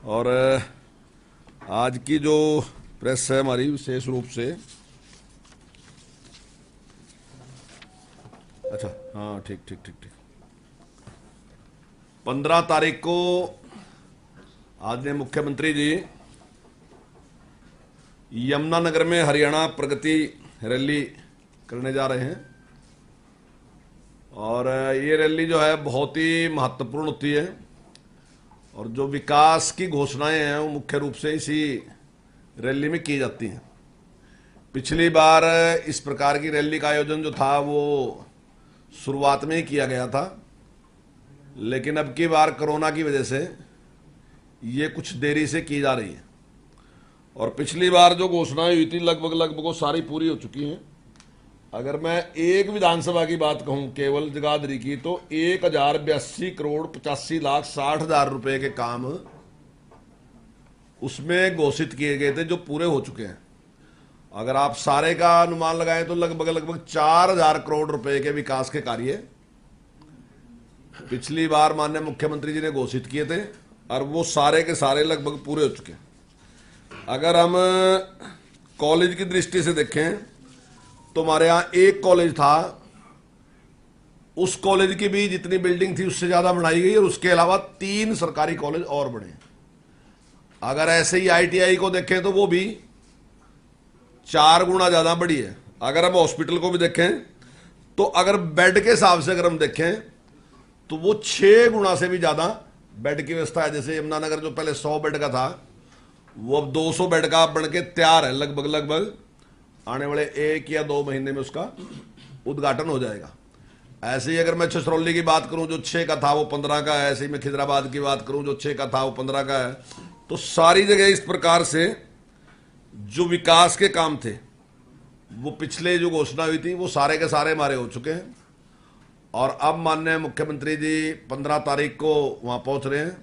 और आज की जो प्रेस है हमारी विशेष रूप से, अच्छा हाँ ठीक ठीक ठीक ठीक, 15 तारीख को आदरणीय मुख्यमंत्री जी यमुनानगर में हरियाणा प्रगति रैली करने जा रहे हैं। और ये रैली जो है बहुत ही महत्वपूर्ण होती है और जो विकास की घोषणाएं हैं वो मुख्य रूप से इसी रैली में की जाती हैं। पिछली बार इस प्रकार की रैली का आयोजन जो था वो शुरुआत में ही किया गया था, लेकिन अब की बार कोरोना की वजह से ये कुछ देरी से की जा रही है। और पिछली बार जो घोषणाएं हुई थी लगभग वो सारी पूरी हो चुकी हैं। अगर मैं एक विधानसभा की बात कहूं केवल जगाधरी की, तो 1082,85,60,60,000 रुपए के काम उसमें घोषित किए गए थे जो पूरे हो चुके हैं। अगर आप सारे का अनुमान लगाएं तो लगभग 4,000 करोड़ रुपए के विकास के कार्य पिछली बार माननीय मुख्यमंत्री जी ने घोषित किए थे और वो सारे के सारे लगभग पूरे हो चुके हैं। अगर हम कॉलेज की दृष्टि से देखें तो हमारे यहाँ एक कॉलेज था, उस कॉलेज की भी जितनी बिल्डिंग थी उससे ज्यादा बढ़ाई गई और उसके अलावा 3 सरकारी कॉलेज और बने। अगर ऐसे ही आईटीआई को देखें तो वो भी 4 गुना ज्यादा बढ़ी है। अगर हम हॉस्पिटल को भी देखें तो अगर बेड के हिसाब से अगर हम देखें तो वो 6 गुना से भी ज्यादा बेड की व्यवस्था है। जैसे यमुनानगर जो पहले 100 बेड का था वो अब 200 बेड का बन के तैयार है। लगभग आने वाले 1 या 2 महीने में उसका उद्घाटन हो जाएगा। ऐसे ही अगर मैं छछरौली की बात करूं जो 6 का था वो 15 का है, ऐसे ही मैं खिजराबाद की बात करूं जो 6 का था वो 15 का है। तो सारी जगह इस प्रकार से जो विकास के काम थे वो पिछले जो घोषणा हुई थी वो सारे के सारे हमारे हो चुके हैं। और अब माननीय मुख्यमंत्री जी 15 तारीख को वहां पहुंच रहे हैं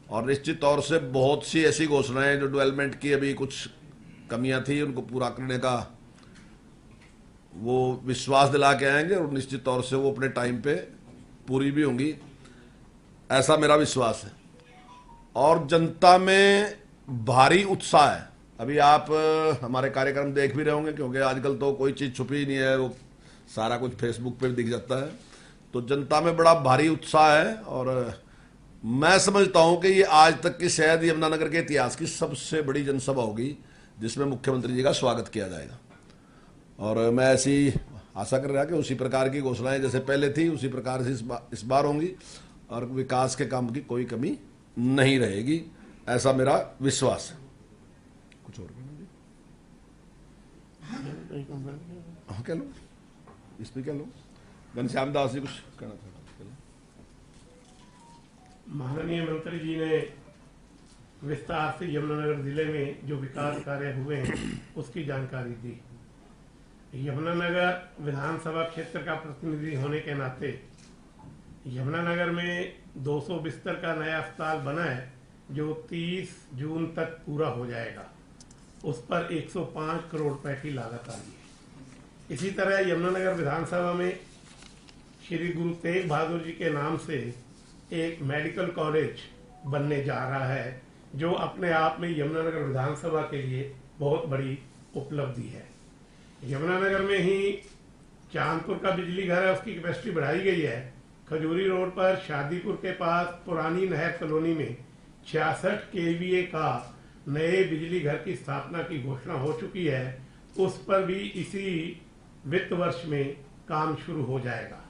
और निश्चित तौर से बहुत सी ऐसी घोषणाएं जो डेवलपमेंट की अभी कुछ कमियां थी उनको पूरा करने का वो विश्वास दिला के आएंगे और निश्चित तौर से वो अपने टाइम पे पूरी भी होंगी, ऐसा मेरा विश्वास है। और जनता में भारी उत्साह है। अभी आप हमारे कार्यक्रम देख भी रहे होंगे क्योंकि आजकल तो कोई चीज छुपी ही नहीं है, वो सारा कुछ फेसबुक पे दिख जाता है। तो जनता में बड़ा भारी उत्साह है और मैं समझता हूं कि ये आज तक की शायद यमुनानगर के इतिहास की सबसे बड़ी जनसभा होगी जिसमें मुख्यमंत्री जी का स्वागत किया जाएगा। और मैं ऐसी आशा कर रहा कि उसी प्रकार की घोषणाएं जैसे पहले थी उसी प्रकार से इस बार होंगी और विकास के काम की कोई कमी नहीं रहेगी, ऐसा मेरा विश्वास है। कुछ और हाँ कह लो, इस पर कह लो। घनश्याम दास जी कुछ कहना था। माननीय मंत्री जी ने विस्तार से यमुनानगर जिले में जो विकास कार्य हुए हैं उसकी जानकारी दी। यमुनानगर विधानसभा क्षेत्र का प्रतिनिधि होने के नाते यमुनानगर में 200 बिस्तर का नया अस्पताल बना है जो 30 जून तक पूरा हो जाएगा। उस पर 105 करोड़ रुपए की लागत आई है। इसी तरह यमुनानगर विधानसभा में श्री गुरु तेग बहादुर जी के नाम से एक मेडिकल कॉलेज बनने जा रहा है जो अपने आप में यमुनानगर विधानसभा के लिए बहुत बड़ी उपलब्धि है। यमुनानगर में ही चांदपुर का बिजली घर है, उसकी कैपेसिटी बढ़ाई गई है। खजूरी रोड पर शादीपुर के पास पुरानी नहर कॉलोनी में 66 केवीए का नए बिजली घर की स्थापना की घोषणा हो चुकी है। उस पर भी इसी वित्त वर्ष में काम शुरू हो जाएगा।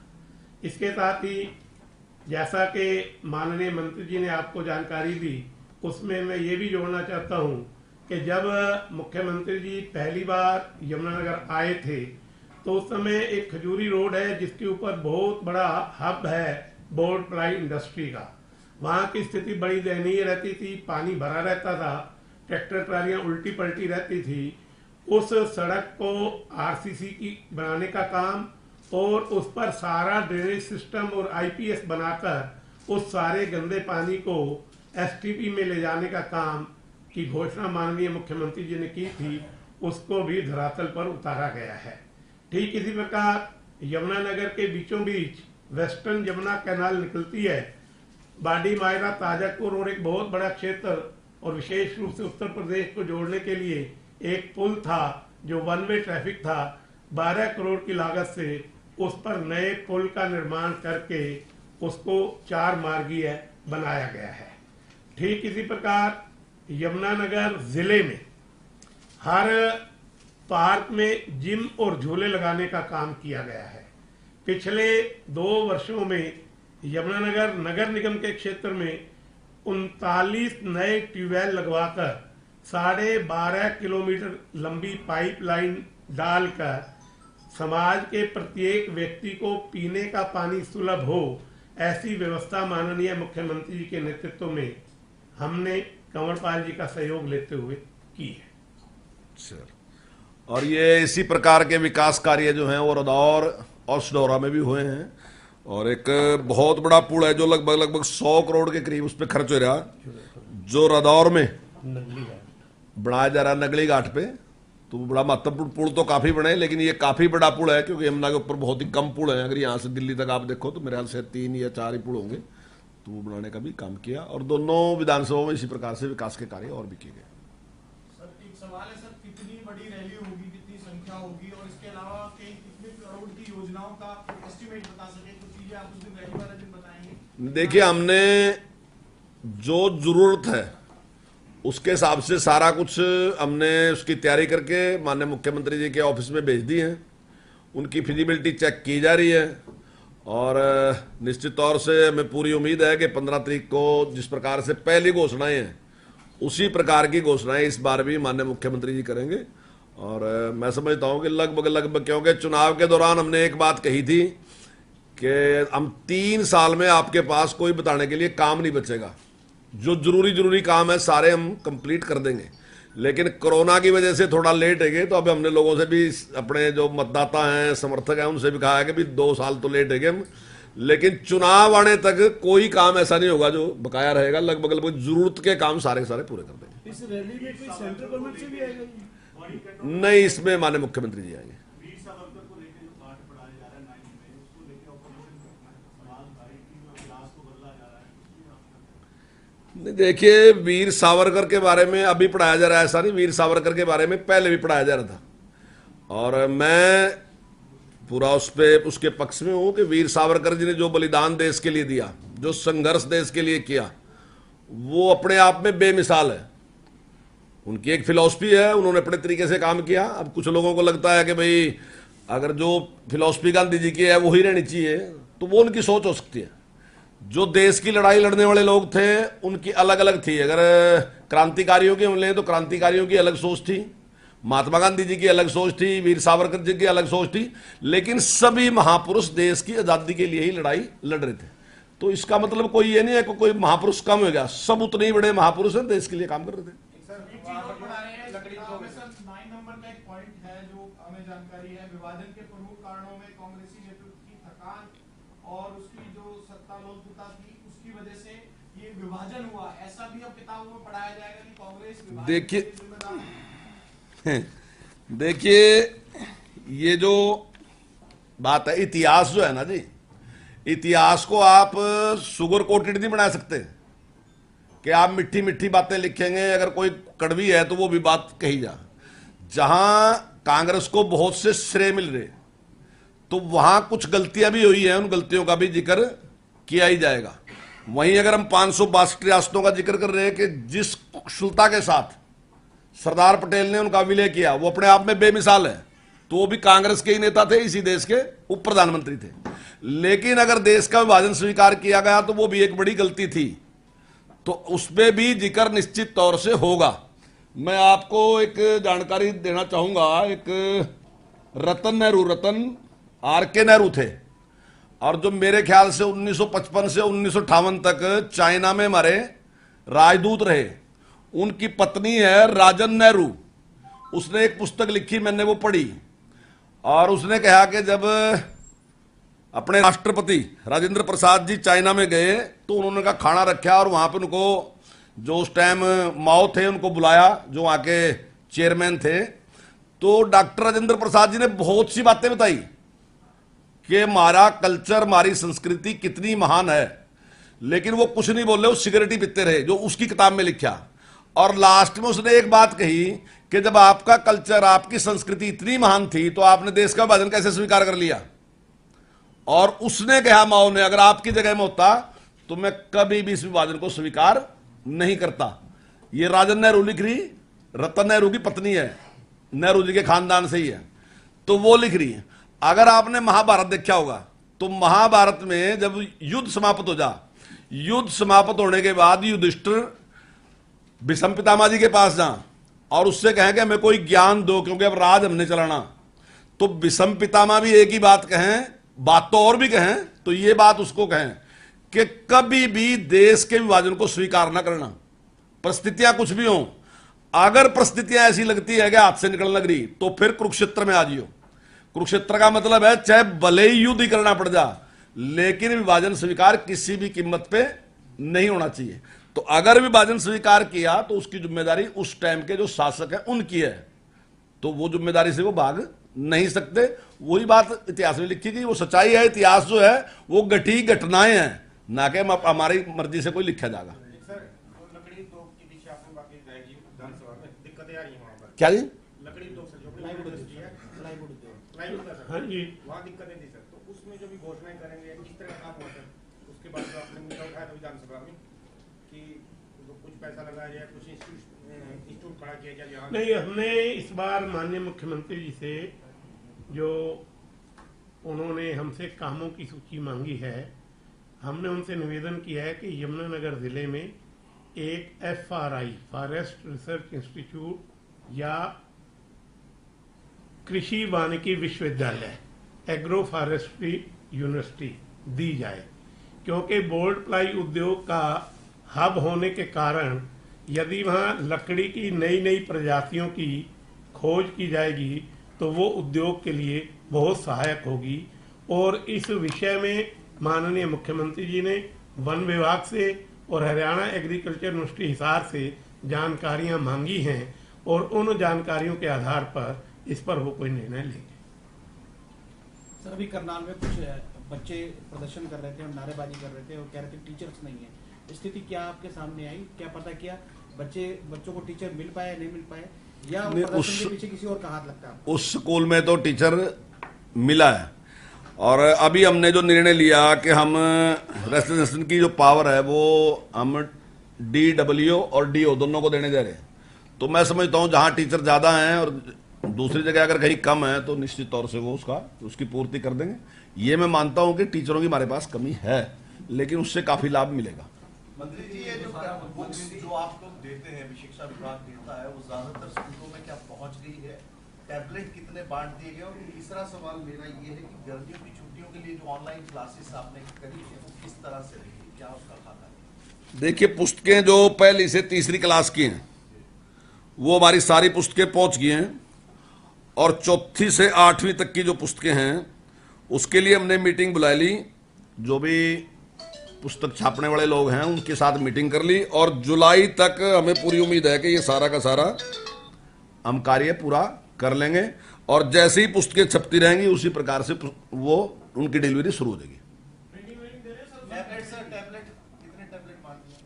इसके साथ ही जैसा कि माननीय मंत्री जी ने आपको जानकारी दी, उसमें मैं ये भी जोड़ना चाहता हूं कि जब मुख्यमंत्री जी पहली बार यमुनानगर आए थे तो उस समय एक खजूरी रोड है जिसके ऊपर बहुत बड़ा हब है बोर्ड प्लाई इंडस्ट्री का। वहां की स्थिति बड़ी दयनीय रहती थी, पानी भरा रहता था, ट्रैक्टर ट्रालियां उल्टी पलटी रहती थी। उस सड़क को आरसीसी की बनाने का काम और उस पर सारा ड्रेनेज सिस्टम और आईपीएस बनाकर उस सारे गंदे पानी को एसटीपी में ले जाने का काम की घोषणा माननीय मुख्यमंत्री जी ने की थी, उसको भी धरातल पर उतारा गया है। ठीक इसी प्रकार यमुनानगर के बीचों बीच वेस्टर्न यमुना कैनाल निकलती है बाडी मायरा ताजकपुर और एक बहुत बड़ा क्षेत्र और विशेष रूप से उत्तर प्रदेश को जोड़ने के लिए एक पुल था जो वन वे ट्रैफिक था। 12 करोड़ की लागत से उस पर नए पुल का निर्माण करके उसको 4 मार्गीय बनाया गया है। ठीक इसी प्रकार यमुनानगर जिले में हर पार्क में जिम और झूले लगाने का काम किया गया है। पिछले 2 वर्षों में यमुनानगर नगर निगम के क्षेत्र में 39 नए ट्यूबवेल लगवाकर 12.5 किलोमीटर लंबी पाइपलाइन डालकर समाज के प्रत्येक व्यक्ति को पीने का पानी सुलभ हो, ऐसी व्यवस्था माननीय मुख्यमंत्री जी के नेतृत्व में हमने कंवरपाल जी का सहयोग लेते हुए की है। सर, और ये इसी प्रकार के विकास कार्य जो हैं वो रदौर और सडौरा में भी हुए हैं। और एक बहुत बड़ा पुल है जो लगभग 100 करोड़ के करीब उस पर खर्च हो रहा, जो रदौर में बनाया जा रहा है नगली घाट पे। तो बड़ा महत्वपूर्ण पुल तो काफी बने, लेकिन ये काफी बड़ा पुल है क्योंकि यमुना के ऊपर बहुत ही कम पुल है। अगर यहाँ से दिल्ली तक आप देखो तो मेरे ख्याल से 3 या 4 ही पुल होंगे। तो वो बनाने का भी काम किया और दोनों विधानसभाओं में इसी प्रकार से विकास के कार्य और भी किए गए। सर, एक सवाल है सर, कितनी बड़ी रैली होगी, कितनी संख्या होगी, और इसके अलावा कितने करोड़ की योजनाओं का एस्टिमेट बता सके? कुछ चीजें आप उस दिन रैली वाले दिन बताएंगे? देखिए, हमने जो जरूरत है उसके हिसाब से सारा कुछ हमने उसकी तैयारी करके माननीय मुख्यमंत्री जी के ऑफिस में भेज दी है। उनकी फिजिबिलिटी चेक की जा रही है और निश्चित तौर से हमें पूरी उम्मीद है कि 15 तारीख को जिस प्रकार से पहली घोषणाएं हैं उसी प्रकार की घोषणाएं इस बार भी माननीय मुख्यमंत्री जी करेंगे। और मैं समझता हूं कि लगभग क्योंकि चुनाव के दौरान हमने एक बात कही थी कि हम 3 साल में आपके पास कोई बताने के लिए काम नहीं बचेगा, जो जरूरी काम है सारे हम कंप्लीट कर देंगे। लेकिन कोरोना की वजह से थोड़ा लेट है गए, तो अब हमने लोगों से भी, अपने जो मतदाता हैं समर्थक हैं, उनसे भी कहा है कि भी 2 साल तो लेट है गए हम, लेकिन चुनाव आने तक कोई काम ऐसा नहीं होगा जो बकाया रहेगा। लगभग जरूरत के काम सारे पूरे कर देंगे। इस रैली में कोई सेंट्रल गवर्नमेंट से भी आएगा? नहीं, इसमें माननीय मुख्यमंत्री जी आएंगे। वीर सावरकर को लेकर जो पाठ पढ़ाया जा रहा है 9 में, उसको लेकर ऑपोजिशन करना है, समाज भाई की जो क्लास को बदला जा रहा है। नहीं, देखिए, वीर सावरकर के बारे में अभी पढ़ाया जा रहा है ऐसा नहीं, वीर सावरकर के बारे में पहले भी पढ़ाया जा रहा था। और मैं पूरा उसके पक्ष में हूं कि वीर सावरकर जी ने जो बलिदान देश के लिए दिया, जो संघर्ष देश के लिए किया, वो अपने आप में बेमिसाल है। उनकी एक फिलॉसफी है, उन्होंने अपने तरीके से काम किया। अब कुछ लोगों को लगता है कि भाई अगर जो फिलॉसफी गांधी जी की है वो ही रहनी चाहिए, तो वो उनकी सोच हो सकती है। जो देश की लड़ाई लड़ने वाले लोग थे उनकी अलग अलग थी। अगर क्रांतिकारियों की हम लें तो क्रांतिकारियों की अलग सोच थी, महात्मा गांधी जी की अलग सोच थी, वीर सावरकर जी की अलग सोच थी, लेकिन सभी महापुरुष देश की आजादी के लिए ही लड़ाई लड़ रहे थे। तो इसका मतलब कोई ये नहीं है कि कोई महापुरुष कम हो गया, सब उतने ही बड़े महापुरुष हैं, देश के लिए काम कर रहे थे। जानकारी है, विभाजन के प्रमुख कारणों में कांग्रेसी नेतृत्व की थकान और उसकी जो सत्ता लोलुपता थी उसकी वजह से ये विभाजन हुआ, ऐसा भी अब किताबों में पढ़ाया जाएगा कि कांग्रेस देखिए ये जो बात है, इतिहास जो है ना जी, इतिहास को आप शुगर कोटेड नहीं बना सकते कि आप मीठी मीठी बातें लिखेंगे, अगर कोई कड़वी है तो वो भी बात कही जा। जहां कांग्रेस को बहुत से श्रेय मिल रहे तो वहां कुछ गलतियां भी हुई हैं, उन गलतियों का भी जिक्र किया ही जाएगा। वहीं अगर हम 562 रियासतों का जिक्र कर रहे हैं कि जिस कुशलता के साथ सरदार पटेल ने उनका विलय किया वो अपने आप में बेमिसाल है, तो वो भी कांग्रेस के ही नेता थे, इसी देश के उप प्रधानमंत्री थे। लेकिन अगर देश का विभाजन स्वीकार किया गया तो वो भी एक बड़ी गलती थी, तो उसमें भी जिक्र निश्चित तौर से होगा। मैं आपको एक जानकारी देना चाहूंगा, एक रतन आर.के. नेहरू थे, और जो मेरे ख्याल से 1955 से 1958 तक चाइना में हमारे राजदूत रहे, उनकी पत्नी है राजन नेहरू। उसने एक पुस्तक लिखी, मैंने वो पढ़ी, और उसने कहा कि जब अपने राष्ट्रपति राजेंद्र प्रसाद जी चाइना में गए तो उन्होंने का खाना रखा और वहां पे उनको जो उस टाइम माओ थे उनको बुलाया, जो वहां के चेयरमैन थे। तो डॉक्टर राजेंद्र प्रसाद जी ने बहुत सी बातें बताई कि हमारा कल्चर, हमारी संस्कृति कितनी महान है। लेकिन वो कुछ नहीं बोले, वो सिगरेट ही पीते रहे जो उसकी किताब में लिखा। और लास्ट में उसने एक बात कही कि जब आपका कल्चर, आपकी संस्कृति इतनी महान थी तो आपने देश का विभाजन कैसे स्वीकार कर लिया। और उसने कहा, माओ ने, अगर आपकी जगह में होता तो मैं कभी भी इस विभाजन को स्वीकार नहीं करता। ये राजन नेहरू लिख रही, रतन नेहरू की पत्नी है, नेहरू जी के खानदान से ही है, तो वो लिख रही है। अगर आपने महाभारत देखा होगा तो महाभारत में जब युद्ध समाप्त हो जा, युद्ध समाप्त होने के बाद युधिष्ठिर भीष्म पितामह जी के पास जा और उससे कहें कि हमें कोई ज्ञान दो क्योंकि अब राज हमने चलाना, तो भीष्म पितामह भी एक ही बात कहें, बात तो और भी कहें, तो ये बात उसको कहें कि कभी भी देश के विभाजन को स्वीकार ना करना, परिस्थितियां कुछ भी हों। अगर परिस्थितियां ऐसी लगती है कि हाथ से निकलने लग रही तो फिर कुरुक्षेत्र में आ जियो। कुरुक्षेत्र का मतलब है चाहे भले ही युद्ध ही करना पड़ जा, लेकिन विभाजन स्वीकार किसी भी कीमत पे नहीं होना चाहिए। तो अगर विभाजन स्वीकार किया तो उसकी जिम्मेदारी उस टाइम के जो शासक है उनकी है, तो वो जिम्मेदारी से वो भाग नहीं सकते। वही बात इतिहास में लिखी गई, वो सच्चाई है। इतिहास जो है वो घटी घटनाएं हैं, ना कि हमारी मर्जी से कोई लिखा जाएगा। क्या जी? लकड़ी उद्योग से जो प्लाईवुड इंडस्ट्री है, प्लाईवुड उद्योग, प्लाईवुड का हाँ जी, वहाँ दिक्कतें थी सर। तो उसमें जो भी घोषणाएं करेंगे किस तरह का काम हुआ सर? उसके बाद जो आपने मुद्दा उठाया था विधानसभा में कि कुछ पैसा लगाया जाए, कुछ इंस्टीट्यूट खड़ा किया जाए यहाँ। नहीं, हमने इस बार माननीय मुख्यमंत्री जी से जो उन्होंने हमसे कामों की सूची मांगी है, हमने उनसे निवेदन किया है कि यमुनानगर जिले में एक FRI, फॉरेस्ट रिसर्च इंस्टीट्यूट या कृषि वानिकी विश्वविद्यालय, एग्रो फॉरेस्ट्री यूनिवर्सिटी दी जाए, क्योंकि बोर्ड प्लाई उद्योग का हब होने के कारण यदि वहाँ लकड़ी की नई नई प्रजातियों की खोज की जाएगी तो वो उद्योग के लिए बहुत सहायक होगी। और इस विषय में माननीय मुख्यमंत्री जी ने वन विभाग से और हरियाणा एग्रीकल्चर यूनिवर्सिटी हिसार से जानकारियां मांगी हैं और उन जानकारियों के आधार पर इस पर वो कोई निर्णय लेंगे। सर, अभी करनाल में कुछ बच्चे प्रदर्शन कर रहे थे और नारेबाजी कर रहे थे और कह रहे थे टीचर्स नहीं है। स्थिति क्या आपके सामने आई? क्या पता किया बच्चों को टीचर मिल पाए, नहीं मिल पाए, या प्रदर्शन के पीछे किसी और का हाथ लगता है? उस स्कूल में तो टीचर मिला है, और अभी हमने जो निर्णय लिया कि हम रेजिस्ट्रेशन की जो पावर है वो हम DWO और DO दोनों को देने जा रहे हैं। तो मैं समझता हूँ जहाँ टीचर ज़्यादा हैं और दूसरी जगह अगर कहीं कम है तो निश्चित तौर से वो उसकी पूर्ति कर देंगे। ये मैं मानता हूँ कि टीचरों की हमारे पास कमी है, लेकिन उससे काफ़ी लाभ मिलेगा। मंत्री जी, ये जो बुक्स जो आप लोग देते हैं, शिक्षा विभाग देता है, वो ज्यादातर स्कूलों में क्या पहुंच गई है? टैबलेट कितने बांट दिए गए? और तीसरा सवाल मेरा ये है कि गर्मियों की छुट्टियों के लिए जो ऑनलाइन क्लासेस आपने करी है वो किस तरह से रही, क्या उसका खाता है? देखिए, पुस्तकें जो पहली से तीसरी क्लास की हैं वो हमारी सारी पुस्तकें पहुंच गई हैं, और चौथी से 8वीं तक की जो पुस्तकें हैं उसके लिए हमने मीटिंग बुला ली। जो भी पुस्तक छापने वाले लोग हैं उनके साथ मीटिंग कर ली, और जुलाई तक हमें पूरी उम्मीद है कि ये सारा का सारा हम कार्य पूरा कर लेंगे। और जैसे ही पुस्तकें छपती रहेंगी उसी प्रकार से वो उनकी डिलीवरी शुरू हो जाएगी। टैबलेट सर, टैबलेट कितने टैबलेट बांट दिए?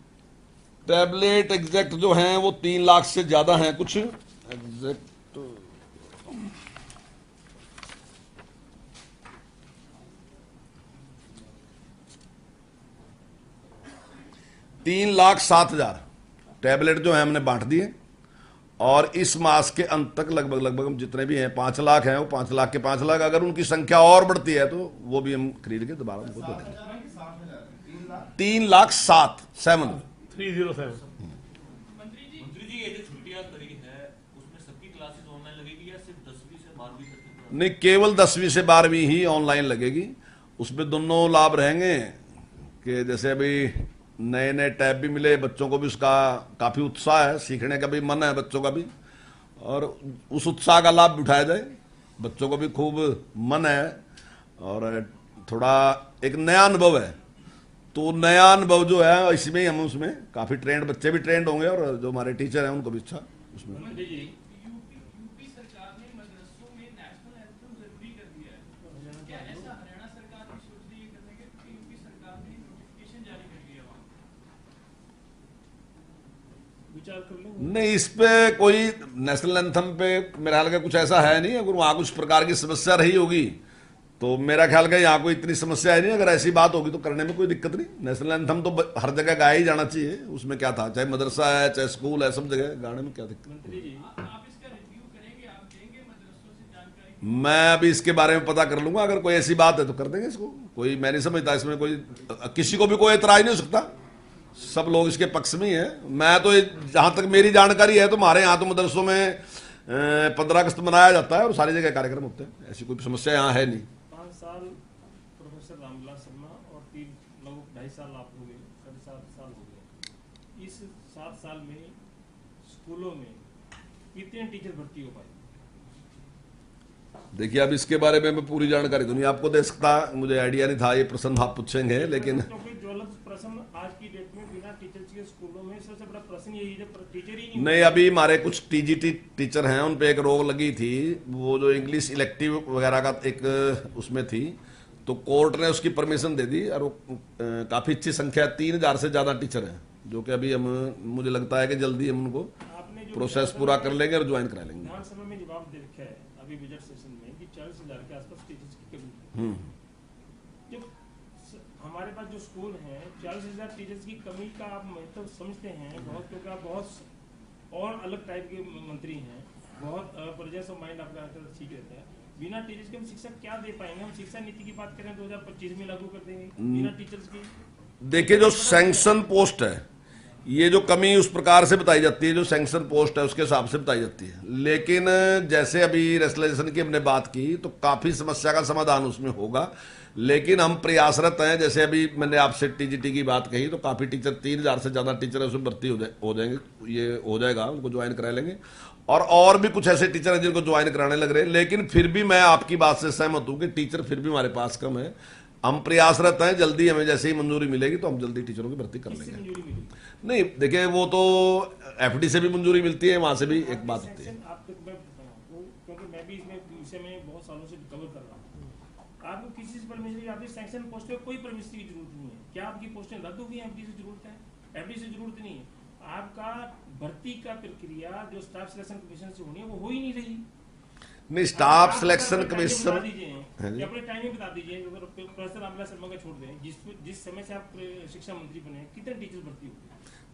टैबलेट एग्जैक्ट जो हैं वो 3 लाख से ज्यादा हैं, कुछ एग्जैक्ट 3,07,000 टैबलेट जो है हमने बांट दिए। और इस मास के अंत तक लगभग हम जितने भी हैं 5 लाख हैं, वो 5 लाख के 5 लाख, अगर उनकी संख्या और बढ़ती है तो वो भी हम खरीद के दोबारा उनको दे देंगे। 3,07,7 307। मंत्री जी, ये जो छुट्टियां करी है उसमें सबकी क्लासेस ऑनलाइन लगेगी या सिर्फ 10वीं से 12वीं तक? नहीं, केवल 10वीं से 12वीं ही ऑनलाइन लगेगी। उसमें दोनों लाभ रहेंगे कि जैसे अभी नए नए टैब भी मिले, बच्चों को भी उसका काफ़ी उत्साह है, सीखने का भी मन है बच्चों का भी, और उस उत्साह का लाभ भी उठाया जाए। बच्चों को भी खूब मन है और थोड़ा एक नया अनुभव है, तो नया अनुभव जो है इसमें ही हम उसमें काफ़ी ट्रेंड, बच्चे भी ट्रेंड होंगे और जो हमारे टीचर हैं उनको भी अच्छा उसमें। यूपी सरकार ने मदरसों में नेशनल एंथम जरूरी कर दिया है, क्या ऐसा हरियाणा सरकार भी सोच रही है करने के? क्योंकि यूपी सरकार ने नोटिफिकेशन जारी कर दिया विचार कर लेंगे? नहीं, इस पे कोई नेशनल एंथम पे मेरा ख्याल का कुछ ऐसा है नहीं। अगर वहां कुछ प्रकार की समस्या रही होगी तो मेरा ख्याल का यहाँ कोई इतनी समस्या है नहीं। अगर ऐसी बात होगी तो करने में कोई दिक्कत नहीं। नेशनल एंथम तो हर जगह गाया ही जाना चाहिए, उसमें क्या था, चाहे मदरसा है चाहे स्कूल है, सब जगह गाने में क्या दिक्कत। मंत्री जी, आप इसका रिव्यू करेंगे, आप देंगे मदरसों से जानकारी? मैं अभी इसके बारे में पता कर लूंगा, अगर कोई ऐसी बात है तो कर देंगे इसको। कोई मैं नहीं समझता इसमें कोई, किसी को भी कोई एतराज नहीं हो सकता, सब लोग इसके पक्ष में ही है। मैं तो जहां तक मेरी जानकारी है तो हमारे यहाँ तो मदरसों में 15 अगस्त मनाया जाता है और सारी जगह कार्यक्रम होते हैं, ऐसी कोई समस्या यहाँ है नहीं। 5 साल प्रोफेसर रामविलास शर्मा और 3 लगभग 2.5 साल आप हो गए, 7 साल हो गए। इस 7 साल में स्कूलों में कितने टीचर भर्ती हो पाए? देखिए, अब इसके बारे में मैं पूरी जानकारी तो नहीं आपको दे सकता, मुझे आइडिया नहीं था ये प्रश्न आप पूछेंगे, लेकिन क्योंकि ज्वलंत प्रश्न आज की डेट में बिना टीचर्स के स्कूलों में सबसे बड़ा प्रश्न यही है, जब टीचर ही नहीं, अभी हमारे कुछ टीजीटी टीचर हैं, उन पे एक रोक लगी थी, वो जो इंग्लिश इलेक्टिव वगैरह का एक उसमें थी, तो कोर्ट ने उसकी परमिशन दे दी और वो काफी अच्छी संख्या 3000 से ज्यादा टीचर हैं, जो कि अभी मुझे लगता है कि जल्दी हम उनको प्रोसेस पूरा कर लेंगे और ज्वाइन करा लेंगे। विधानसभा में जवाब दे रखा है अभी बजट सेशन में कि 40,000 के आसपास टीचर्स की कमी है। जब हमारे पास जो स्कूल हैं 40,000 टीचर्स की कमी का आप महत्व समझते हैं बहुत, क्योंकि आप बहुत और अलग टाइप के मंत्री हैं, बहुत प्रेजेंस ऑफ माइंड आपका ठीक रहता है। बिना टीचर्स के हम शिक्षा क्या दे पाएंगे? हम शिक्षा नीति की बात करें 2025 में लागू कर देंगे बिना टीचर्स की। देखिए, जो सैंक्शन पोस्ट है, ये जो कमी उस प्रकार से बताई जाती है, जो सैंक्शन पोस्ट है उसके हिसाब से बताई जाती है, लेकिन जैसे अभी रेशनलाइजेशन की हमने बात की तो काफी समस्या का समाधान उसमें होगा, लेकिन हम प्रयासरत हैं। जैसे अभी मैंने आपसे टीजीटी की बात कही तो काफी टीचर 3000 से ज्यादा टीचर है उसमें भर्ती हो जाएंगे, ये हो जाएगा, उनको ज्वाइन करा लेंगे। और भी कुछ ऐसे टीचर हैं जिनको ज्वाइन कराने लग रहे हैं, लेकिन फिर भी मैं आपकी बात से सहमत हूं कि टीचर फिर भी हमारे पास कम है। हम प्रयासरत हैं, जल्दी हमें जैसे ही मंजूरी मिलेगी तो हम जल्दी टीचरों की भर्ती कर लेंगे। नहीं, देखिए, वो तो एफडी से भी मंजूरी मिलती है, वहां से भी एक बात होती है। क्योंकि मैं भी इसमें विषय में बहुत सालों से कवर कर रहा हूँ, आपको किसी से परमिशन, आपकी सैंक्शन पोस्ट में कोई परमिशन की जरूरत नहीं है। क्या आपकी पोस्टें रद्द हो गई? एफडी से जरूरत है? एफडी से जरूरत नहीं है। आपका भर्ती का प्रक्रिया जो स्टाफ सिलेक्शन कमीशन से होनी है वो हो ही नहीं रही। नहीं, स्टाफ सिलेक्शन कमीशन अपने टाइमिंग बता दीजिए, प्रोफेसर रामविलास शर्मा का छोड़ दें, जिस समय से आप शिक्षा मंत्री बने कितने टीचर्स भर्ती हुए?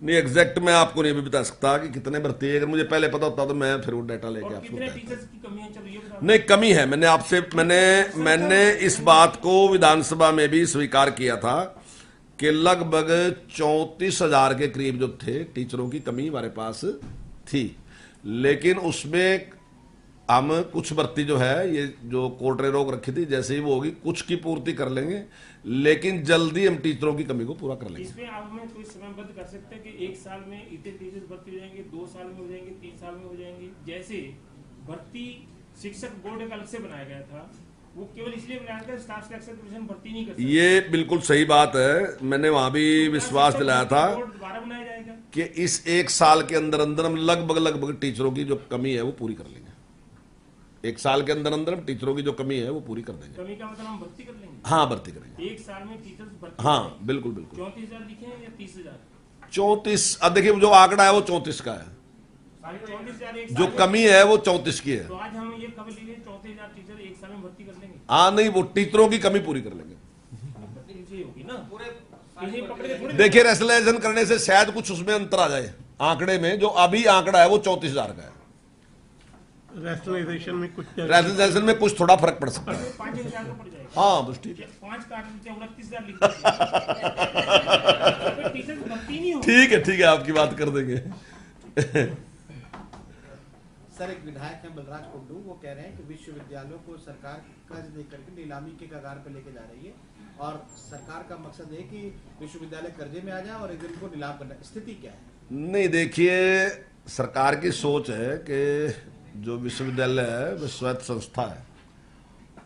नहीं, एग्जैक्ट मैं आपको नहीं भी बता सकता कि कितने भर्ती है। अगर मुझे पहले पता होता तो मैं फिर वो डाटा लेके आपको कितने टीचर्स की कमी है? चलो ये बता। नहीं, कमी है। मैंने इस बात को विधानसभा में भी स्वीकार किया था कि लगभग 34,000 के करीब जो थे टीचरों की कमी हमारे पास थी, लेकिन उसमें हम कुछ भर्ती जो है, ये जो कोर्ट ने रोक रखी थी, जैसे ही वो होगी कुछ की पूर्ति कर लेंगे, लेकिन जल्दी हम टीचरों की कमी को पूरा कर लेंगे। इसमें आप हमें कोई समयबद्ध कर सकते हैं कि 1 साल में इतने टीचर्स भर्ती हो जाएंगे, 2 साल में हो जाएंगे, 3 साल में हो जाएंगे? जैसे भर्ती शिक्षक बोर्ड एक अलग से बनाया गया था, वो केवल इसलिए बनाया था स्टाफ सिलेक्शन कमीशन भर्ती नहीं कर सकता। ये बिल्कुल सही बात है। मैंने वहां भी विश्वास दिलाया था दोबारा बनाया जाएगा कि इस 1 साल के अंदर अंदर हम लगभग टीचरों की जो कमी है वो पूरी कर लेंगे। 1 साल के अंदर अंदर हम टीचरों की जो कमी है वो पूरी कर देंगे। कमी का मतलब हम भर्ती कर लेंगे? हाँ, भर्ती करेंगे। 1 साल में टीचर्स भर्ती? हाँ, बिल्कुल बिल्कुल। 34,000 लिखे हैं या 30,000? 34। अब देखिए, जो आंकड़ा है वो 34 का है, 34,000 जो कमी है वो 34 की है। तो आज हम ये खबर लीजिए 34,000 टीचर 1 साल में भर्ती कर लेंगे? हाँ, नहीं, वो टीचरों की कमी पूरी कर लेंगे। होगी ना इन्हें पकड़ के थोड़ी। देखिए, रेशनलाइजेशन करने से शायद कुछ उसमें अंतर आ जाए आंकड़े में। जो अभी आंकड़ा है वो 34,000 का है। रैशनलाइजेशन में कुछ रैशनलाइजेशन में कुछ थोड़ा फर्क पड़ सकता है। 5,000 का पड़ जाएगा। हाँ, बस ठीक है। 5 काट देते हैं, 29,000 लिख देते हैं। टीचर भर्ती नहीं होगी। ठीक है, आपकी बात कर देंगे। सर, एक विधायक हैं बलराज कुंडू, वो कह रहे हैं कि विश्वविद्यालयों को सरकार कर्ज देकर के नीलामी के कगार पर लेके जा रही है और सरकार का मकसद है कि विश्वविद्यालय कर्जे में आ जाए और एक दिन को नीलाम करना। स्थिति क्या है? नहीं, देखिए, सरकार की सोच है कि जो विश्वविद्यालय है वो स्वायत्त संस्था है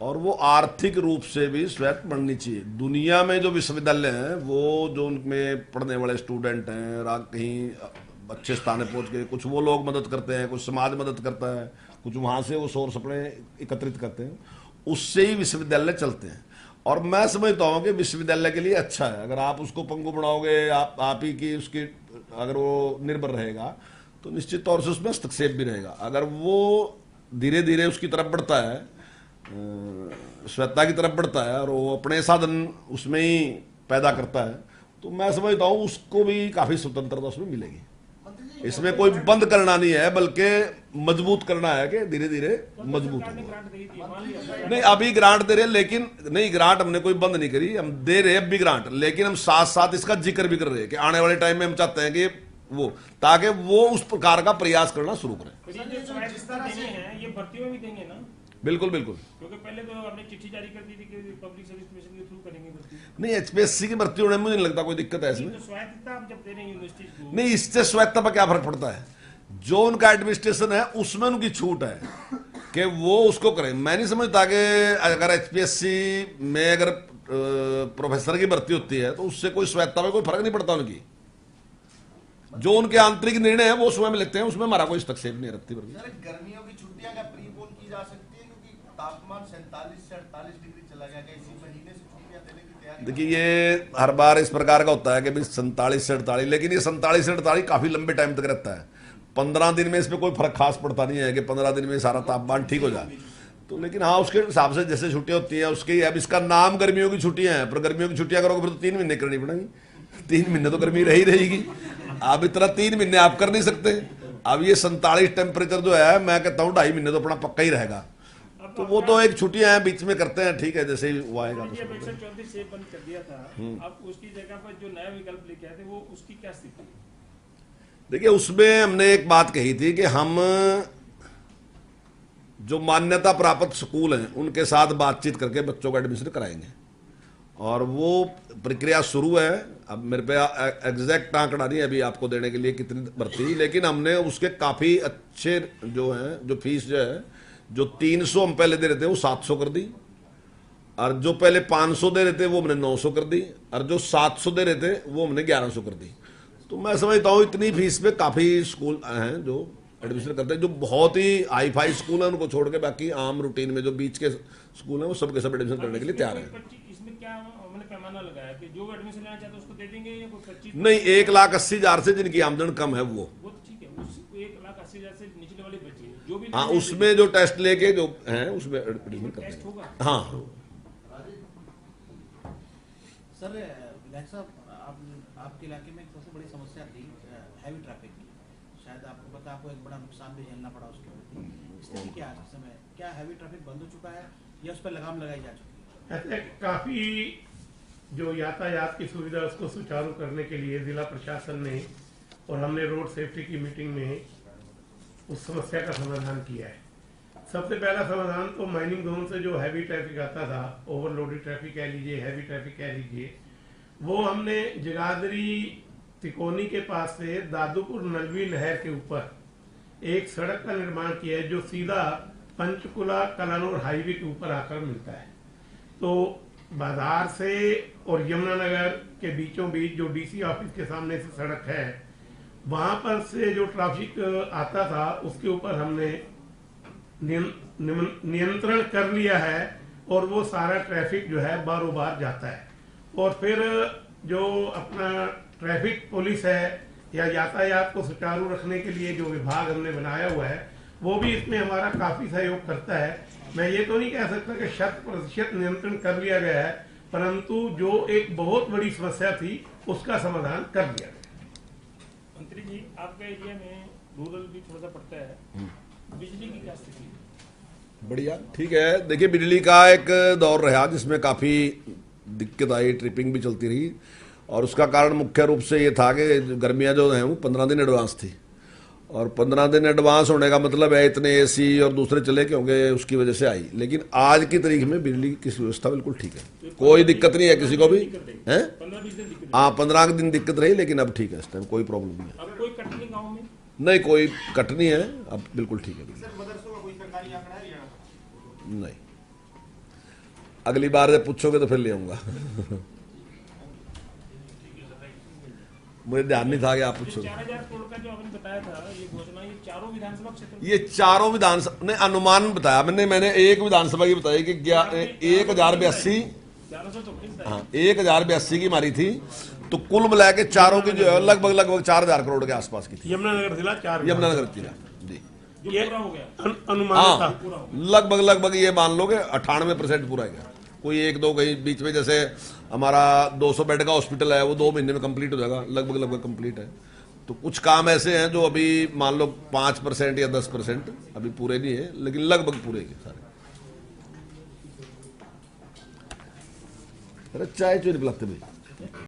और वो आर्थिक रूप से भी स्वायत्त बननी चाहिए। दुनिया में जो विश्वविद्यालय हैं वो जो उनमें पढ़ने वाले स्टूडेंट हैं कहीं अच्छे स्थान पर पहुंच गए, कुछ वो लोग मदद करते हैं, कुछ समाज मदद करता है, कुछ वहाँ से वो सोर्स अपने एकत्रित करते हैं, उससे ही विश्वविद्यालय चलते हैं। और मैं समझता हूँ कि विश्वविद्यालय के लिए अच्छा है। अगर आप उसको पंगु बनाओगे, आप ही की उसकी अगर वो निर्भर रहेगा तो निश्चित तौर से उसमें हस्तक्षेप भी रहेगा। अगर वो धीरे धीरे उसकी तरफ बढ़ता है, स्वायत्तता की तरफ बढ़ता है और वो अपने साधन उसमें ही पैदा करता है, तो मैं समझता हूँ उसको भी काफी स्वतंत्रता उसमें मिलेगी। इसमें कोई बंद करना नहीं है, बल्कि मजबूत करना है कि धीरे धीरे मजबूत होगा। नहीं, अभी ग्रांट दे रहे हैं, लेकिन नहीं, ग्रांट हमने कोई बंद नहीं करी, हम दे रहे हैं अब भी ग्रांट, लेकिन हम साथ साथ इसका जिक्र भी कर रहे हैं कि आने वाले टाइम में हम चाहते हैं कि वो, ताकि वो उस प्रकार का प्रयास करना शुरू करें। ये भर्तियों में भी देंगे ना? बिल्कुल बिल्कुल, क्योंकि पहले तो आपने चिट्ठी जारी कर दी थी कि पब्लिक सर्विस कमीशन के थ्रू करेंगे भर्ती। नहीं, एचपीएससी की भर्ती होने में मुझे नहीं लगता कोई दिक्कत है इसमें। तो स्वायत्तता आप जब दे रहे हैं यूनिवर्सिटी को, नहीं, इससे स्वायत्तता पर क्या फर्क पड़ता है? जो उनका एडमिनिस्ट्रेशन है उसमें उनकी छूट है कि वो उसको करें। मैं नहीं समझता कि अगर एचपीएससी में अगर प्रोफेसर की भर्ती होती है तो उससे कोई स्वायत्तता में कोई फर्क नहीं पड़ता उनकी। जो उनके आंतरिक निर्णय है वो स्वयं लेते हैं, उसमें हमारा कोई हस्तक्षेप नहीं रखती। गर्मियों की छुट्टियां क्या प्रीपोन की जा सकती है, क्योंकि तापमान 47 से 48 डिग्री चला गया, इसी महीने से छुट्टियां देने की तैयारी? देखिए, ये हर बार इस प्रकार का होता है कि भाई 47 से 48, लेकिन ये 47 से 48 काफी लंबे टाइम तक रहता है। 15 दिन में इसमें कोई फर्क खास पड़ता नहीं है कि 15 दिन में सारा तापमान ठीक हो जाए। तो लेकिन हाँ, उसके हिसाब से जैसे छुट्टियां होती हैं उसके, अब इसका नाम गर्मियों की छुट्टियां हैं, पर गर्मियों की छुट्टियां करोगे फिर तो 3 महीने करनी पड़ेंगी। 3 महीने तो गर्मी रही रहेगी। अब इतना 3 महीने आप कर नहीं सकते। अब ये 47 टेम्परेचर जो है, मैं कहता हूँ 2.5 महीने तो अपना पक्का ही रहेगा। तो वो तो एक छुट्टियां हैं बीच में करते हैं, ठीक है, जैसे ही वो आएगा। 34 से बंद कर दिया था, अब उसकी जगह पर जो नया विकल्प लेके आए थे वो उसकी क्या स्थिति है? देखिए, उसमें हमने एक बात कही थी कि हम जो मान्यता प्राप्त स्कूल हैं उनके साथ बातचीत करके बच्चों का एडमिशन कराएंगे, और वो प्रक्रिया शुरू है। अब मेरे पे एग्जैक्ट आंकड़ा नहीं है अभी आपको देने के लिए कितनी भर्ती, लेकिन हमने उसके काफ़ी अच्छे जो हैं, जो फीस जो है, जो 300 हम पहले दे रहे थे वो 700 कर दी, और जो पहले 500 दे रहे थे वो हमने 900 कर दी, और जो 700 दे रहे थे वो हमने 1100 कर दी। तो मैं समझता हूँ इतनी फीस पे काफ़ी स्कूल हैं जो एडमिशन करते हैं। जो बहुत ही हाई फाई स्कूल हैं उनको छोड़ के बाकी आम रूटीन में जो बीच के स्कूल हैं वो सब के सब एडमिशन करने के लिए तैयार हैं। इसमें क्या हमने पैमाना लगाया कि जो एडमिशन लेना चाहता है उसको दे देंगे या कोई 25? नहीं, 1,80,000 से जिनकी आमदन कम है वो ठीक है, उस 1,80,000 से निचले वाले बच्चे जो भी, हाँ, उसमें जो टेस्ट लेके जो हैं उसमें एडमिशन करते टेस्ट होगा। हैं। हाँ, सर, विधायक साहब, आपके इलाके में एक सबसे बड़ी समस्या थी हैवी ट्रैफिक की। शायद आपको पता, आपको एक बड़ा नुकसान भी झेलना पड़ा उसके वजह। स्थिति क्या आज के समय, क्या हैवी ट्रैफिक बंद हो चुका है या उस पर लगाम लगाई जा चुकी है? ऐसे काफी जो यातायात की सुविधा उसको सुचारू करने के लिए जिला प्रशासन ने और हमने रोड सेफ्टी की मीटिंग में उस समस्या का समाधान किया है। सबसे पहला समाधान तो माइनिंग जोन से जो हैवी ट्रैफिक आता था, ओवरलोडेड ट्रैफिक कह लीजिए, हैवी ट्रैफिक कह लीजिए, वो हमने जगाधरी तिकोनी के पास से दादूपुर नलवी नहर के ऊपर एक सड़क का निर्माण किया है जो सीधा पंचकुला कलानौर हाईवे के ऊपर आकर मिलता है। तो बाजार से और यमुनानगर के बीचों बीच जो डीसी ऑफिस के सामने से सड़क है, वहां पर से जो ट्रैफिक आता था उसके ऊपर हमने नियंत्रण कर लिया है, और वो सारा ट्रैफिक जो है बारों बार जाता है। और फिर जो अपना ट्रैफिक पुलिस है या यातायात को सुचारू रखने के लिए जो विभाग हमने बनाया हुआ है वो भी इसमें हमारा काफी सहयोग करता है। मैं ये तो नहीं कह सकता कि 100% नियंत्रण कर लिया गया है, परंतु जो एक बहुत बड़ी समस्या थी उसका समाधान कर दिया गया। मंत्री जी, आपके एरिया में रूरल भी थोड़ा सा पड़ता है, बिजली की क्या स्थिति है? बढ़िया, ठीक है। देखिए, बिजली का एक दौर रहा जिसमें काफ़ी दिक्कत आई, ट्रिपिंग भी चलती रही, और उसका कारण मुख्य रूप से ये था कि गर्मियाँ जो हैं वो 15 दिन एडवांस थी, और 15 दिन एडवांस होने का मतलब है इतने एसी और दूसरे चले के होंगे, उसकी वजह से आई। लेकिन आज की तारीख में बिजली की व्यवस्था बिल्कुल ठीक है, कोई दिक्कत नहीं है किसी को भी, है। हाँ, 15 दिन दिक्कत रही, लेकिन अब ठीक है, इस टाइम कोई प्रॉब्लम नहीं है। अब कोई कट नहीं गाँव में? नहीं, कोई कट नहीं है, अब बिल्कुल ठीक है। मदरसों का कोई सरकारी आंकड़ा है हरियाणा? नहीं, अगली बार जब पूछोगे तो फिर ले आऊंगा। मुझे ध्यान नहीं था कि आप पूछोगे। 4,000 करोड़ का जो आपने बताया था ये घोषणा, ये चारों विधानसभा क्षेत्र, ये चारों विधानसभा ने अनुमान बताया, मैंने एक विधानसभा की बताई कि 1082, हाँ, 1082 की मारी थी, तो कुल मिला के चारों की जो है लगभग 4,000 करोड़ के आसपास की थी। यमुनानगर जिला 4 यमुनानगर जिला जी, जो ये पूरा हो गया अनुमान हाँ था। लगभग ये मान लो कि 98% पूरा गया। कोई एक दो कहीं बीच में, जैसे हमारा 200 बेड का हॉस्पिटल है, वो 2 महीने में कंप्लीट हो जाएगा, लगभग कंप्लीट है। तो कुछ काम ऐसे हैं जो अभी मान लो 5% या 10% अभी पूरे नहीं है, लेकिन लगभग पूरे हैं सारे। अरे चाय चुन पिलाते भाई।